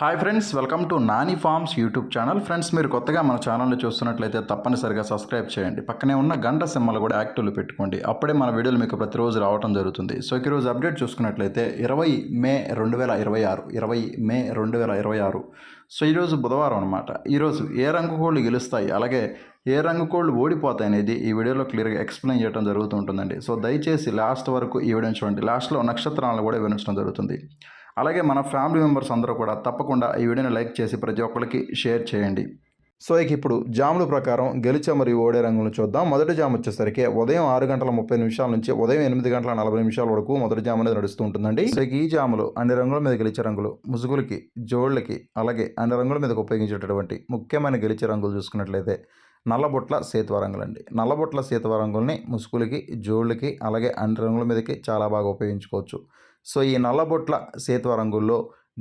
Hi friends, welcome to Nani forms YouTube channel. Friends, మీరు కొత్తగా మన ఛానల్ని చూస్తున్నట్లయితే తప్పనిసరిగా సబ్స్క్రైబ్ చేయండి. పక్కనే ఉన్న గంట సింబల్ కూడా యాక్టివ్లో పెట్టుకోండి. అప్పుడే మన వీడియోలు మీకు ప్రతిరోజు రావడం జరుగుతుంది. సో ఈరోజు అప్డేట్ చూసుకున్నట్లయితే 20 మే 2026 20 మే 2026. సో ఈరోజు బుధవారం అనమాట. ఈరోజు ఏ రంగు కోళ్ళు గెలుస్తాయి, అలాగే ఏ రంగు కోళ్ళు ఓడిపోతాయి అనేది ఈ వీడియోలో క్లియర్గా ఎక్స్ప్లెయిన్ చేయడం జరుగుతూ ఉంటుందండి. సో దయచేసి లాస్ట్ వరకు ఈ వీడియోని చూడండి. లాస్ట్లో నక్షత్రాలను కూడా వివరించడం జరుగుతుంది. అలాగే మన ఫ్యామిలీ మెంబర్స్ అందరూ కూడా తప్పకుండా ఈ వీడియోని లైక్ చేసి ప్రతి ఒక్కరికి షేర్ చేయండి. సో ఇప్పుడు జాముల ప్రకారం గెలిచే మరియు ఓడే రంగులను చూద్దాం. మొదటి జాము వచ్చేసరికి ఉదయం 6:30 నుంచి ఉదయం 8:40 వరకు మొదటి జాము అనేది నడుస్తూ ఉంటుందండి. సో ఈ జాములో అన్ని రంగుల మీద గెలిచే రంగులు ముసుగులకి, జోళ్ళకి, అలాగే అన్ని రంగుల మీదకి ఉపయోగించేటటువంటి ముఖ్యమైన గెలిచే రంగులు చూసుకున్నట్లయితే నల్లబొట్ల సేతువ రంగులండి. నల్లబొట్ల సేతువ రంగుల్ని ముసుగులకి, జోళ్ళకి, అలాగే అన్ని రంగుల మీదకి చాలా బాగా ఉపయోగించుకోవచ్చు. సో ఈ నల్లబొట్ల సేతువ రంగుల్లో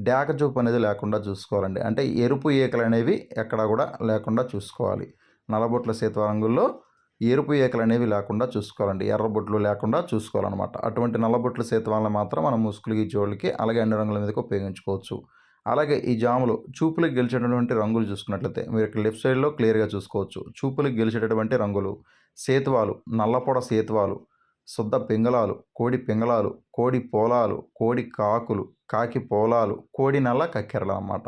డాక చూపు అనేది లేకుండా చూసుకోవాలండి. అంటే ఎరుపు ఈకలు అనేవి ఎక్కడా కూడా లేకుండా చూసుకోవాలి. నల్లబొట్ల సేతువ రంగుల్లో ఎరుపు ఈకలు అనేవి లేకుండా చూసుకోవాలండి. ఎర్రబొట్లు లేకుండా చూసుకోవాలన్నమాట. అటువంటి నల్లబొట్ల సేతువాలను మాత్రం మనం ముసుగులకి, జోళ్ళకి, అలాగే అన్ని రంగుల మీదకి ఉపయోగించుకోవచ్చు. అలాగే ఈ జాములో చూపులకు గెలిచేటటువంటి రంగులు చూసుకున్నట్లయితే మీరు ఇక్కడ లెఫ్ట్ సైడ్లో క్లియర్గా చూసుకోవచ్చు. చూపులకు గెలిచేటటువంటి రంగులు సేతువాలు, నల్లపొడ సేతువాలు, శుద్ధ పింగళాలు, కోడి పింగళాలు, కోడి పోలాలు, కోడి కాకులు, కాకి పోలాలు, కోడి నల్ల కక్కెరలు అన్నమాట.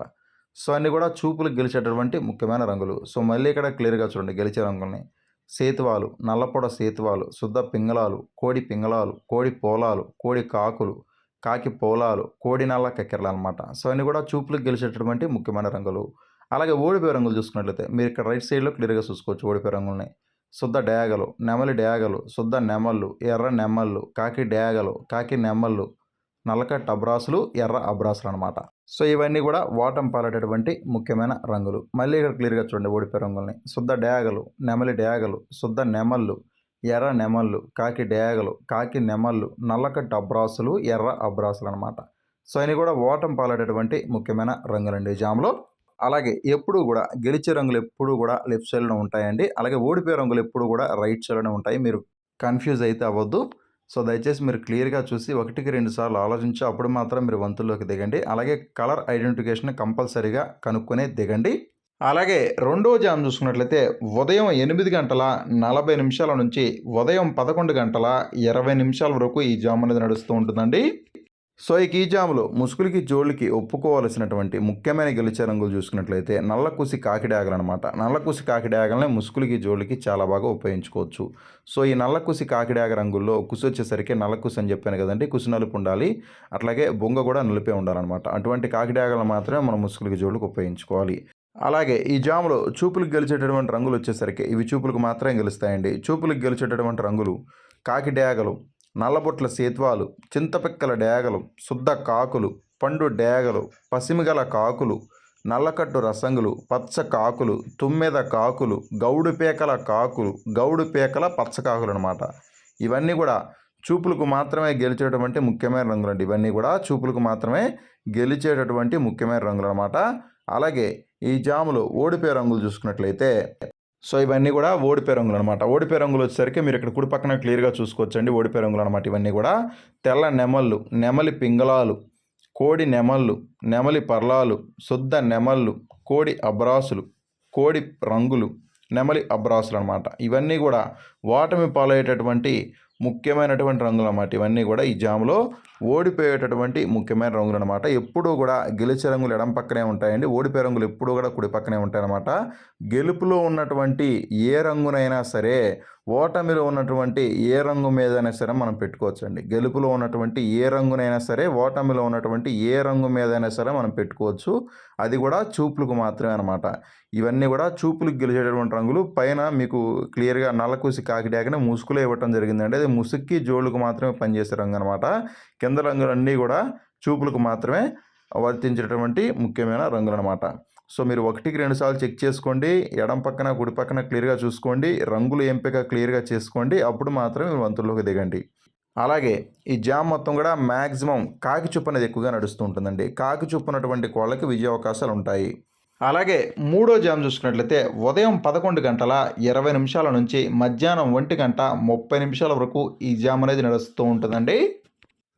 సో అన్నీ కూడా చూపులకు గెలిచేటటువంటి ముఖ్యమైన రంగులు. సో మళ్ళీ ఇక్కడ క్లియర్గా చూడండి గెలిచే రంగుల్ని. సేతువాలు, నల్లపొడ సేతువాలు, శుద్ధ పింగళాలు, కోడి పింగళాలు, కోడి పోలాలు, కోడి కాకులు, కాకి పోలాలు, కోడి నల్ల కక్కెరలు అనమాట. సో అన్నీ కూడా చూపులకు గెలిచేటటువంటి ముఖ్యమైన రంగులు. అలాగే ఓడిపోయే రంగులు చూసుకున్నట్లయితే మీరు ఇక్కడ రైట్ సైడ్లో క్లియర్గా చూసుకోవచ్చు ఓడిపోయే రంగుల్ని. శుద్ధ డేగలు, నెమలి డేగలు, శుద్ధ నెమళ్ళు, ఎర్ర నెమళ్ళు, కాకి డేగలు, కాకి నెమళ్ళు, నల్లకట్ట అబ్రాసులు, ఎర్ర అబ్రాసులు అనమాట. సో ఇవన్నీ కూడా వాటం పాలేటటువంటి ముఖ్యమైన రంగులు. మళ్ళీ ఇక్కడ క్లియర్గా చూడండి ఓడిపోయే రంగుల్ని. శుద్ధ డేగలు, నెమలి డేగలు, శుద్ధ నెమళ్ళు, ఎర్ర నెమళ్ళు, కాకి డేగలు, కాకి నెమళ్ళు, నల్లకట్ట అబ్రాసులు, ఎర్ర అబ్రాసులు అనమాట. సో ఇవి కూడా ఓటం పాలేటటువంటి ముఖ్యమైన రంగులండి జామ్లో. అలాగే ఎప్పుడు కూడా గెలిచే రంగులు ఎప్పుడు కూడా లెఫ్ట్ సైడ్లో ఉంటాయండి. అలాగే ఓడిపోయే రంగులు ఎప్పుడు కూడా రైట్ సైడ్లోనే ఉంటాయి. మీరు కన్ఫ్యూజ్ అయితే అవ్వద్దు. సో దయచేసి మీరు క్లియర్గా చూసి 1-2 సార్లు ఆలోచించి అప్పుడు మాత్రం మీరు వంతుల్లోకి దిగండి. అలాగే కలర్ ఐడెంటిఫికేషన్ కంపల్సరీగా కనుక్కొనే దిగండి. అలాగే రెండో జామ్ చూసుకున్నట్లయితే ఉదయం 8:40 నుంచి ఉదయం 11:20 వరకు ఈ జామ్ అనేది నడుస్తూ ఉంటుందండి. సో ఈ జాములో ముసుగులకి, జోళ్ళకి ఒప్పుకోవాల్సినటువంటి ముఖ్యమైన గెలిచే రంగులు చూసుకున్నట్లయితే నల్లకుసి కాకిడాగలు అనమాట. నల్లకుసి కాకిడాగలనే ముసుగులకి, జోళ్ళకి చాలా బాగా ఉపయోగించుకోవచ్చు. సో ఈ నల్లకుసి కాకిడాగ రంగుల్లో కుసి వచ్చేసరికి నల్లకుసి అని చెప్పాను కదండి, కుసి నలుపు ఉండాలి. అట్లాగే బొంగ కూడా నలిపే ఉండాలన్నమాట. అటువంటి కాకిడాగలు మాత్రమే మనం ముసుగులకి, జోళ్ళకి ఉపయోగించుకోవాలి. అలాగే ఈ జాములో చూపులకు గెలిచేటటువంటి రంగులు వచ్చేసరికి ఇవి చూపులకు మాత్రమే గెలుస్తాయండి. చూపులకు గెలిచేటటువంటి రంగులు కాకి డేగలు, నల్లబొట్ల సేత్వాలు, చింతపిక్కల డేగలు, శుద్ధ కాకులు, పండు డేగలు, పసిమిగల కాకులు, నల్లకట్టు రసంగులు, పచ్చ కాకులు, తుమ్మెద కాకులు, గౌడు పేకల కాకులు, గౌడు పేకల పచ్చ కాకులు అనమాట. ఇవన్నీ కూడా చూపులకు మాత్రమే గెలిచేటటువంటి ముఖ్యమైన రంగులు అండి. ఇవన్నీ కూడా చూపులకు మాత్రమే గెలిచేటటువంటి ముఖ్యమైన రంగులు అనమాట. అలాగే ఈ జాములో ఓడిపోయే రంగులు చూసుకున్నట్లయితే సో ఇవన్నీ కూడా ఓడిపోయే రంగులు అనమాట. ఓడిపోయే రంగులు వచ్చేసరికి మీరు ఇక్కడ కుడి పక్కన క్లియర్గా చూసుకోవచ్చండి ఓడిపోయే రంగులు అనమాట. ఇవన్నీ కూడా తెల్ల నెమళ్ళు, నెమలి పింగళాలు, కోడి నెమళ్ళు, నెమలి పర్లాలు, శుద్ధ నెమళ్ళు, కోడి అబ్రాసులు, కోడి రంగులు, నెమలి అబ్రాసులు అనమాట. ఇవన్నీ కూడా ఓటమి పాలయ్యేటటువంటి ముఖ్యమైనటువంటి రంగులు అన్నమాట. ఇవన్నీ కూడా ఈ జాములో ఓడిపోయేటటువంటి ముఖ్యమైన రంగులు అనమాట. ఎప్పుడూ కూడా గెలిచే రంగులు ఎడం పక్కనే ఉంటాయండి. ఓడిపోయే రంగులు ఎప్పుడూ కూడా కుడి పక్కనే ఉంటాయన్నమాట. గెలుపులో ఉన్నటువంటి ఏ రంగునైనా సరే ఓటమిలో ఉన్నటువంటి ఏ రంగు మీదైనా సరే మనం పెట్టుకోవచ్చండి. గెలుపులో ఉన్నటువంటి ఏ రంగునైనా సరే ఓటమిలో ఉన్నటువంటి ఏ రంగు మీదైనా సరే మనం పెట్టుకోవచ్చు. అది కూడా చూపులకు మాత్రమే అనమాట. ఇవన్నీ కూడా చూపులకు గెలిచేటటువంటి రంగులు. పైన మీకు క్లియర్గా నల్లకూసి కాకిడాకనే ముసుగులో ఇవ్వటం జరిగిందండి. అది ముసుగుకి, జోళ్ళకు మాత్రమే పనిచేసే రంగు అనమాట. కింద రంగులన్నీ కూడా చూపులకు మాత్రమే వర్తించేటటువంటి ముఖ్యమైన రంగులు అనమాట. సో మీరు 1-2 సార్లు చెక్ చేసుకోండి. ఎడం పక్కన, కుడి పక్కన క్లియర్గా చూసుకోండి. రంగులు ఎంపిక క్లియర్గా చేసుకోండి. అప్పుడు మాత్రమే మీరు వంతుల్లోకి దిగండి. అలాగే ఈ జామ్ మొత్తం కూడా మ్యాక్సిమం కాకి చూపు అనేది ఎక్కువగా నడుస్తూ ఉంటుందండి. కాకి చూపు ఉన్నటువంటి కోళ్ళకి విజయ అవకాశాలు ఉంటాయి. అలాగే మూడో జామ్ చూసుకున్నట్లయితే ఉదయం 11:20 నుంచి మధ్యాహ్నం 1:30 వరకు ఈ జామ్ అనేది నడుస్తూ ఉంటుందండి.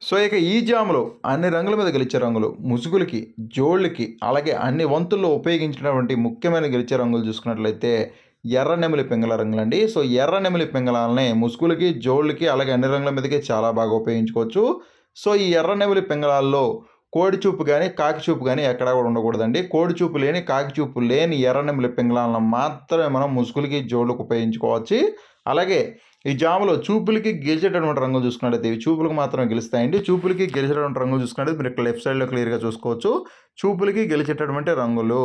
సో ఇక ఈ జాములో అన్ని రంగుల మీద గెలిచే రంగులు ముసుగులకి, జోళ్ళకి, అలాగే అన్ని వంతుల్లో ఉపయోగించినటువంటి ముఖ్యమైన గెలిచే రంగులు చూసుకున్నట్లయితే ఎర్ర నెమలి పింగళ రంగులండి. సో ఎర్ర నెమలి పింగళాలని ముసుగులకి, జోళ్ళకి, అలాగే అన్ని రంగుల మీదకి చాలా బాగా ఉపయోగించుకోవచ్చు. సో ఈ ఎర్ర నెమలి పింగళాల్లో కోడి చూపు గాని, కాకి చూపు గాని ఎక్కడా కూడా ఉండకూడదండి. కోడి చూపు లేని, కాకి చూపు లేని ఎర్ర నెమలి పింగళాలను మాత్రమే మనం ముసుగులకి, జోళ్ళకి ఉపయోగించుకోవచ్చు. అలాగే ఈ జాములో చూపులకి గెలిచేటటువంటి రంగులు చూసుకున్నట్లయితే ఇవి చూపులకు మాత్రమే గెలుస్తాయండి. చూపులకి గెలిచేటటువంటి రంగులు చూసుకున్నట్లయితే మీరు ఇక్కడ లెఫ్ట్ సైడ్‌లో క్లియర్‌గా చూసుకోవచ్చు. చూపులకి గెలిచేటటువంటి రంగులు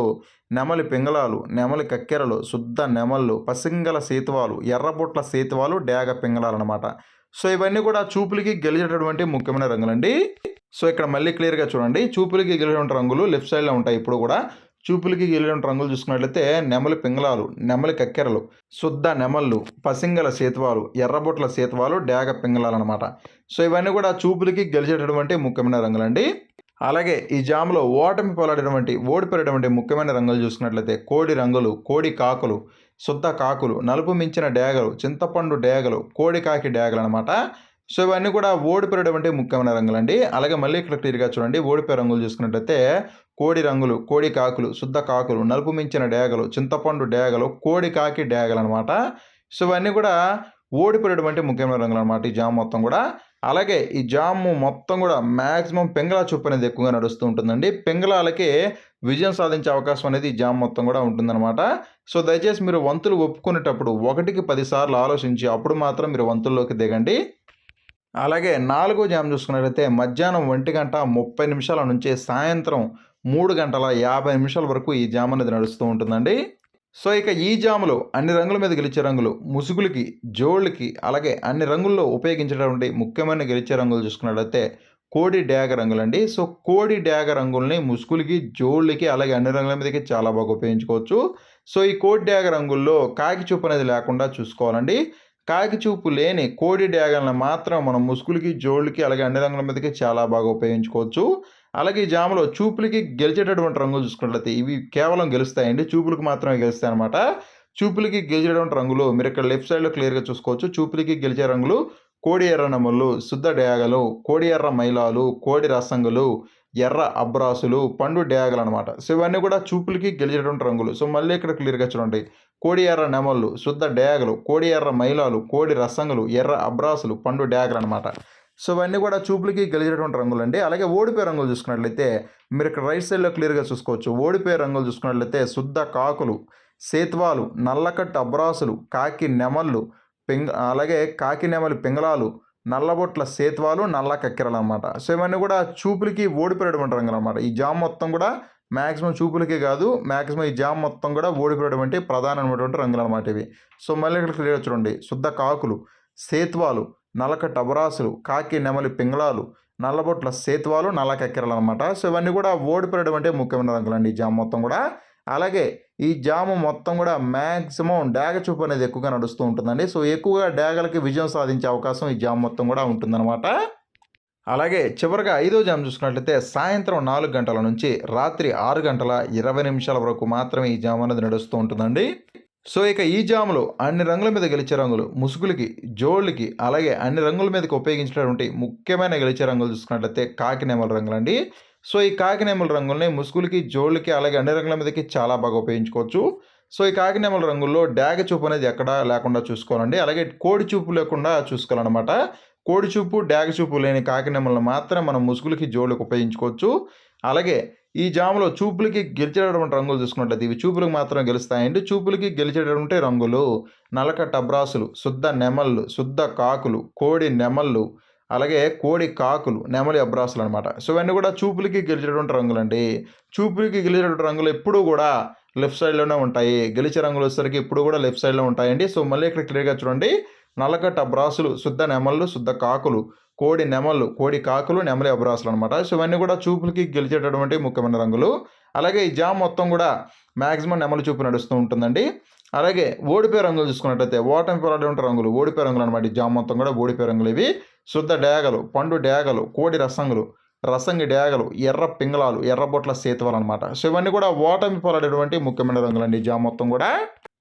నెమలి పింగళాలు, నెమలి కక్కెరలు, శుద్ధ నెమళ్ళు, పసింగల సేతువాలు, ఎర్రబొట్ల సేతువాలు, డేగ పింగళాలనమాట. సో ఇవన్నీ కూడా చూపులకి గెలిచేటటువంటి ముఖ్యమైన రంగులండి. సో ఇక్కడ మళ్ళీ క్లియర్‌గా చూడండి. చూపులకి గెలిచేటువంటి రంగులు లెఫ్ట్ సైడ్‌లో ఉంటాయి ఎప్పుడు కూడా. చూపులకి గెలిచేటువంటి రంగులు చూసుకున్నట్లయితే నెమలి పింగళాలు, నెమలి కక్కెరలు, శుద్ధ నెమళ్ళు, పసింగల సేతువాలు, ఎర్రబొట్ల సేతువాలు, డేగ పింగళాలనమాట. సో ఇవన్నీ కూడా చూపులకి గెలిచేటటువంటి ముఖ్యమైన రంగులండి. అలాగే ఈ జామ్‌లో ఓడిపోయేటువంటి ముఖ్యమైన రంగులు చూసుకున్నట్లయితే కోడి రంగులు, కోడి కాకులు, శుద్ధ కాకులు, నలుపు మించిన డేగలు, చింతపండు డేగలు, కోడి కాకి డేగలనమాట. సో ఇవన్నీ కూడా ఓడిపోయేటువంటి ముఖ్యమైన రంగులండి. అలాగే మళ్ళీ ఇక్కడ క్లియర్‌గా చూడండి. ఓడిపోయే రంగులు చూసుకున్నట్లయితే కోడి రంగులు, కోడి కాకులు, శుద్ధ కాకులు, నలుపు మించిన డేగలు, చింతపండు డేగలు, కోడి కాకి డేగలనమాట. సో ఇవన్నీ కూడా ఓడిపోయేటువంటి ముఖ్యమైన రంగులనమాట ఈ జామ్ మొత్తం కూడా. అలాగే ఈ జాము మొత్తం కూడా మ్యాక్సిమం పింగళా చూపు అనేది ఎక్కువగా నడుస్తూ ఉంటుందండి. పింగళాలకి విజయం సాధించే అవకాశం అనేది ఈ జామ్ మొత్తం కూడా ఉంటుందన్నమాట. సో దయచేసి మీరు వంతులు ఒప్పుకునేటప్పుడు 1కి 10 సార్లు ఆలోచించి అప్పుడు మాత్రం మీరు వంతుల్లోకి దిగండి. అలాగే నాలుగో జామ్ చూసుకున్నట్లయితే మధ్యాహ్నం 1:30 నుంచి సాయంత్రం 3:50 నిమిషాల వరకు ఈ జామ్ అనేది నడుస్తూ ఉంటుందండి. సో ఇక ఈ జాములో అన్ని రంగుల మీద గెలిచే రంగులు ముసుగులకి, జోళ్ళకి, అలాగే అన్ని రంగుల్లో ఉపయోగించేటటువంటి ముఖ్యమైన గెలిచే రంగులు చూసుకున్నట్లయితే కోడి డేగ రంగులండి. సో కోడి డేగ రంగుల్ని ముసుగులకి, జోళ్ళకి, అలాగే అన్ని రంగుల మీదకి చాలా బాగా ఉపయోగించుకోవచ్చు. సో ఈ కోడి డేగ రంగుల్లో కాకి చూపు అనేది లేకుండా చూసుకోవాలండి. కాకి చూపు లేని కోడి డేగలను మాత్రం మనం ముసుగులకి, జోళ్ళకి, అలాగే అన్ని రంగుల మీదకి చాలా బాగా ఉపయోగించుకోవచ్చు. అలాగే ఈ జాములో చూపులకి గెలిచేటటువంటి రంగులు చూసుకున్నట్లయితే ఇవి కేవలం గెలుస్తాయండి. చూపులకు మాత్రమే గెలుస్తాయన్నమాట. చూపులకి గెలిచేటటువంటి రంగులు మీరు ఇక్కడ లెఫ్ట్ సైడ్‌లో క్లియర్‌గా చూసుకోవచ్చు. చూపులకి గెలిచే రంగులు కోడి ఎర్ర నెమళ్ళు, శుద్ధ డేగలు, కోడి ఎర్ర మైలాలు, కోడి రసంగులు, ఎర్ర అబ్రాసులు, పండు డేగలనమాట. సో ఇవన్నీ కూడా చూపులకి గెలిచేటటువంటి రంగులు. సో మళ్ళీ ఇక్కడ క్లియర్‌గా చూడండి. కోడి ఎర్ర నెమళ్ళు, శుద్ధ డేగలు, కోడి ఎర్ర మైలాలు, కోడి రసంగులు, ఎర్ర అబ్రాసులు, పండు డేగలనమాట. సో ఇవన్నీ కూడా చూపులకి గెలిచేటటువంటి రంగులండి. అలాగే ఓడిపోయే రంగులు చూసుకున్నట్లయితే మీరు ఇక్కడ రైట్ సైడ్‌లో క్లియర్‌గా చూసుకోవచ్చు. ఓడిపోయే రంగులు చూసుకున్నట్లయితే శుద్ధ కాకులు, సేత్వాలు, నల్లకట్టు అబ్రాసులు, కాకి నెమళ్ళు, అలాగే కాకి నెమలి పింగళాలు, నల్లబొట్ల సేత్వాలు, నల్ల కక్కెరలనమాట. సో ఇవన్నీ కూడా చూపులకి ఓడిపోయేటువంటి రంగులనమాట. ఈ జామ్ మొత్తం కూడా మ్యాక్సిమం చూపులకే కాదు, మ్యాక్సిమం ఈ జామ్ మొత్తం కూడా ఓడిపోయేటువంటి ప్రధానమైనటువంటి రంగులనమాట ఇవి. సో మళ్ళీ ఇక్కడ క్లియర్‌గా చూడండి. శుద్ధ కాకులు, సేత్వాలు, నల్లకట్టు అబరాసులు, కాకి నెమలి పింగళాలు, నల్లబొట్ల సేతువాలు, నల్ల కక్కెరలు అనమాట. సో ఇవన్నీ కూడా ఓడిపోయేటువంటి ముఖ్యమైన రంగులండి ఈ జామ్ మొత్తం కూడా. అలాగే ఈ జాము మొత్తం కూడా మ్యాక్సిమం డేగ చూపు అనేది ఎక్కువగా నడుస్తూ ఉంటుందండి. సో ఎక్కువగా డేగలకి విజయం సాధించే అవకాశం ఈ జామ్ మొత్తం కూడా ఉంటుందన్నమాట. అలాగే చివరిగా ఐదో జామ్ చూసుకున్నట్లయితే సాయంత్రం 4 గంటల నుంచి రాత్రి 6:20 వరకు మాత్రమే ఈ జామ్ అనేది నడుస్తూ ఉంటుందండి. సో ఇక ఈ జాములో అన్ని రంగుల మీద గెలిచే రంగులు ముసుగులకి, జోళ్ళకి, అలాగే అన్ని రంగుల మీదకి ఉపయోగించినటువంటి ముఖ్యమైన గెలిచే రంగులు చూసుకున్నట్లయితే కాకి నెమల రంగులండి. సో ఈ కాకి నెమల రంగుల్ని ముసుగులకి, జోళ్ళకి, అలాగే అన్ని రంగుల మీదకి చాలా బాగా ఉపయోగించుకోవచ్చు. సో ఈ కాకి నెమల రంగుల్లో డాగ చూపు అనేది ఎక్కడా లేకుండా చూసుకోవాలండి. అలాగే కోడి చూపు లేకుండా చూసుకోవాలన్నమాట. కోడి చూపు, డాగ చూపు లేని కాకి నెమలను మాత్రం మనం ముసుగులకి, జోళ్ళకి ఉపయోగించుకోవచ్చు. అలాగే ఈ జాములో చూపులకి గెలిచేటటువంటి రంగులు చూసుకున్నట్లయితే ఇవి చూపులకు మాత్రం గెలుస్తాయండి. చూపులకి గెలిచేటటువంటి రంగులు నల్లకట్టు అబ్రాసులు, శుద్ధ నెమళ్ళు, శుద్ధ కాకులు, కోడి నెమళ్ళు, అలాగే కోడి కాకులు, నెమలి అబ్రాసులు అనమాట. సో ఇవన్నీ కూడా చూపులకి గెలిచేటటువంటి రంగులండి. చూపులకి గెలిచేటటువంటి రంగులు ఎప్పుడూ కూడా లెఫ్ట్ సైడ్‌లోనే ఉంటాయి. గెలిచే రంగులు వచ్చేసరికి ఎప్పుడు కూడా లెఫ్ట్ సైడ్‌లో ఉంటాయండి. సో మళ్ళీ ఇక్కడ క్లియర్‌గా చూడండి. నల్లకట్టు అబ్రాసులు, శుద్ధ నెమళ్ళు, శుద్ధ కాకులు, కోడి నెమళ్ళు, కోడి కాకులు, నెమలి అబ్రాసులు అనమాట. సో ఇవన్నీ కూడా చూపులకి గెలిచేటటువంటి ముఖ్యమైన రంగులు. అలాగే ఈ జామ్ మొత్తం కూడా మ్యాక్సిమం నెమలి చూపు నడుస్తూ ఉంటుందండి. అలాగే ఓడిపోయే రంగులు చూసుకున్నట్లయితే ఓటమి పాలైనటువంటి రంగులు ఓడిపోయే రంగులు అనమాట. ఈ జామ్ మొత్తం కూడా ఓడిపోయే రంగులు ఇవి. శుద్ధ డేగలు, పండు డేగలు, కోడి రసంగులు, రసంగి డేగలు, ఎర్ర పింగళాలు, ఎర్రబొట్ల సేతువాలు అనమాట. సో ఇవన్నీ కూడా ఓటమి పాలైనటువంటి ముఖ్యమైన రంగులండి ఈ జామ్ మొత్తం కూడా.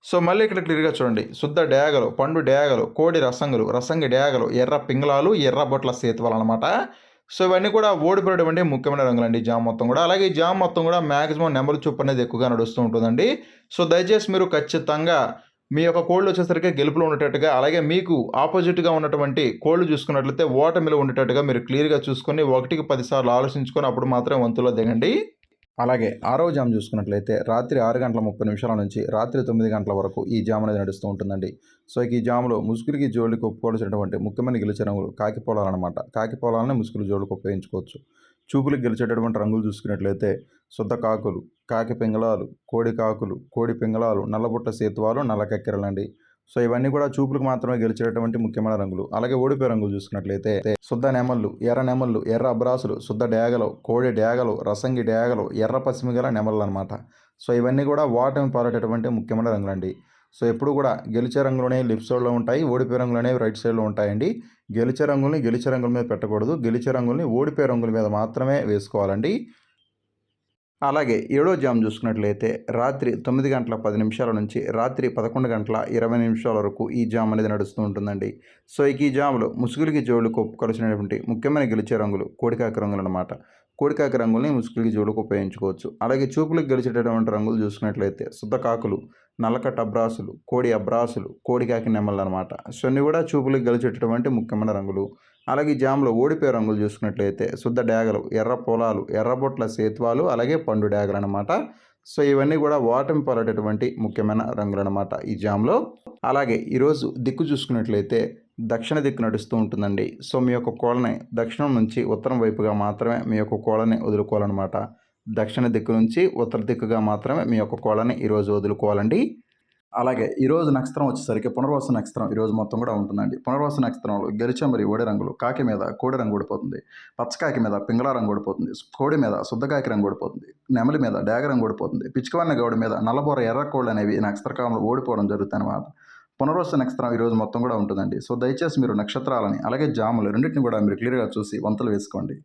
సో మళ్ళీ ఇక్కడ క్లియర్‌గా చూడండి. శుద్ధ డేగలు, పండు డేగలు, కోడి రసంగులు, రసంగి డేగలు, ఎర్ర పింగళాలు, ఎర్రబొట్ల సేతువాలు అనమాట. సో ఇవన్నీ కూడా ఓడిపోయేటువంటి ముఖ్యమైన రంగులండి ఈ జామ్ మొత్తం కూడా. అలాగే ఈ జామ్ మొత్తం కూడా మాక్సిమం నెమలి చూపు అనేది ఎక్కువగా నడుస్తూ ఉంటుందండి. సో దయచేసి మీరు ఖచ్చితంగా మీ యొక్క కోళ్ళు వచ్చేసరికి గెలుపులో ఉండేటట్టుగా, అలాగే మీకు ఆపోజిట్‌గా ఉన్నటువంటి కోళ్ళు చూసుకున్నట్లయితే ఓటమిలో ఉండేటట్టుగా మీరు క్లియర్‌గా చూసుకొని 1కి 10 సార్లు ఆలోచించుకొని అప్పుడు మాత్రమే వంతులో దిగండి. అలాగే ఆరవ జామ్ చూసుకున్నట్లయితే రాత్రి 6:30 నుంచి రాత్రి 9 గంటల వరకు ఈ జామ్ అనేది నడుస్తూ ఉంటుందండి. సో ఈ జామ్‌లో ముసుగులకి, జోళ్ళకి ఒప్పుకోవాల్సినటువంటి ముఖ్యమైన గెలిచే రంగులు కాకి పొలాలన్నమాట. కాకి పొలాలని ముసుగులు, జోళ్ళకి ఉపయోగించుకోవచ్చు. చూపులకు గెలిచేటటువంటి రంగులు చూసుకున్నట్లయితే శుద్ధ కాకులు, కాకి పింగళాలు, కోడి కాకులు, కోడి పింగళాలు, నల్లబుట్ట సేతువాలు, నల్ల కక్కెరలండి. సో ఇవన్నీ కూడా చూపులకు మాత్రమే గెలిచేటటువంటి ముఖ్యమైన రంగులు. అలాగే ఓడిపోయే రంగులు చూసుకున్నట్లయితే శుద్ధ నెమళ్ళు, ఎర్ర నెమళ్ళు, ఎర్ర అబ్రాసులు, శుద్ధ డేగలు, కోడి డేగలు, రసంగి డేగలు, ఎర్ర పసిమిగల నెమళ్ళు అనమాట. సో ఇవన్నీ కూడా ఓటమి పాలటటువంటి ముఖ్యమైన రంగులండి. సో ఎప్పుడు కూడా గెలిచే రంగులు అనేవి లెఫ్ట్ సైడ్లో ఉంటాయి, ఓడిపోయే రంగులు అనేవి రైట్ సైడ్లో ఉంటాయండి. గెలిచే రంగుల్ని గెలిచే రంగుల మీద పెట్టకూడదు, గెలిచే రంగుల్ని ఓడిపోయే రంగుల మీద మాత్రమే వేసుకోవాలండి. అలాగే ఏడో జామ్ చూసుకున్నట్లయితే రాత్రి 9:10 నుంచి రాత్రి 11:20 వరకు ఈ జామ్ అనేది నడుస్తూ ఉంటుందండి. సో ఈ జామ్లో ముసుగులకి, జోళ్ళకి ఒప్పుకొలిసినటువంటి ముఖ్యమైన గెలిచే రంగులు కోడికాకి రంగులు అనమాట. కోడికాకి రంగుల్ని ముసుగులకి, జోళ్ళకి ఉపయోగించుకోవచ్చు. అలాగే చూపులకు గెలిచేటటువంటి రంగులు చూసుకున్నట్లయితే శుద్ధ కాకులు, నల్లకట్ట అబ్రాసులు, కోడి అబ్రాసులు, కోడికాకి నెమళ్ళు అనమాట. సో ఇన్ని కూడా చూపులకు గెలిచేటటువంటి ముఖ్యమైన రంగులు. అలాగే ఈ జామ్‌లో ఓడిపోయే రంగులు చూసుకున్నట్లయితే శుద్ధ డేగలు, ఎర్ర పొలాలు, ఎర్రబొట్ల సేతువాలు, అలాగే పండు డేగలనమాట. సో ఇవన్నీ కూడా ఓటమి పాలైనటువంటి ముఖ్యమైన రంగులనమాట ఈ జామ్‌లో. అలాగే ఈరోజు దిక్కు చూసుకున్నట్లయితే దక్షిణ దిక్కు నడుస్తూ ఉంటుందండి. సో మీ యొక్క కోళ్ళని దక్షిణం నుంచి ఉత్తరం వైపుగా మాత్రమే మీ యొక్క కోళ్ళని వదులుకోవాలనమాట. దక్షిణ దిక్కు నుంచి ఉత్తర దిక్కుగా మాత్రమే మీ యొక్క కోళ్ళని ఈరోజు వదులుకోవాలండి. అలాగే ఈరోజు నక్షత్రం వచ్చేసరికి పునర్వసు నక్షత్రం ఈరోజు మొత్తం కూడా ఉంటుందండి. పునర్వసు నక్షత్రంలో గెలిచే మరి ఓడి రంగులు కాకి మీద కోడి రంగు ఓడిపోతుంది, పచ్చకాకి మీద పింగళ రంగు ఓడిపోతుంది, కోడి మీద శుద్ధకాకి రంగు ఓడిపోతుంది, నెమలి మీద డేగ రంగు ఓడిపోతుంది, పిచ్చుకవన్న గౌడి మీద నల్లబోర ఎర్ర కోళ్ళు అనేవి నక్షత్రకాలంలో ఓడిపోవడం జరుగుతుంది అన్నమాట. పునర్వసు నక్షత్రం ఈరోజు మొత్తం కూడా ఉంటుందండి. సో దయచేసి మీరు నక్షత్రాలని అలాగే జాములు రెండింటిని కూడా మీరు క్లియర్గా చూసి వంతులు వేసుకోండి.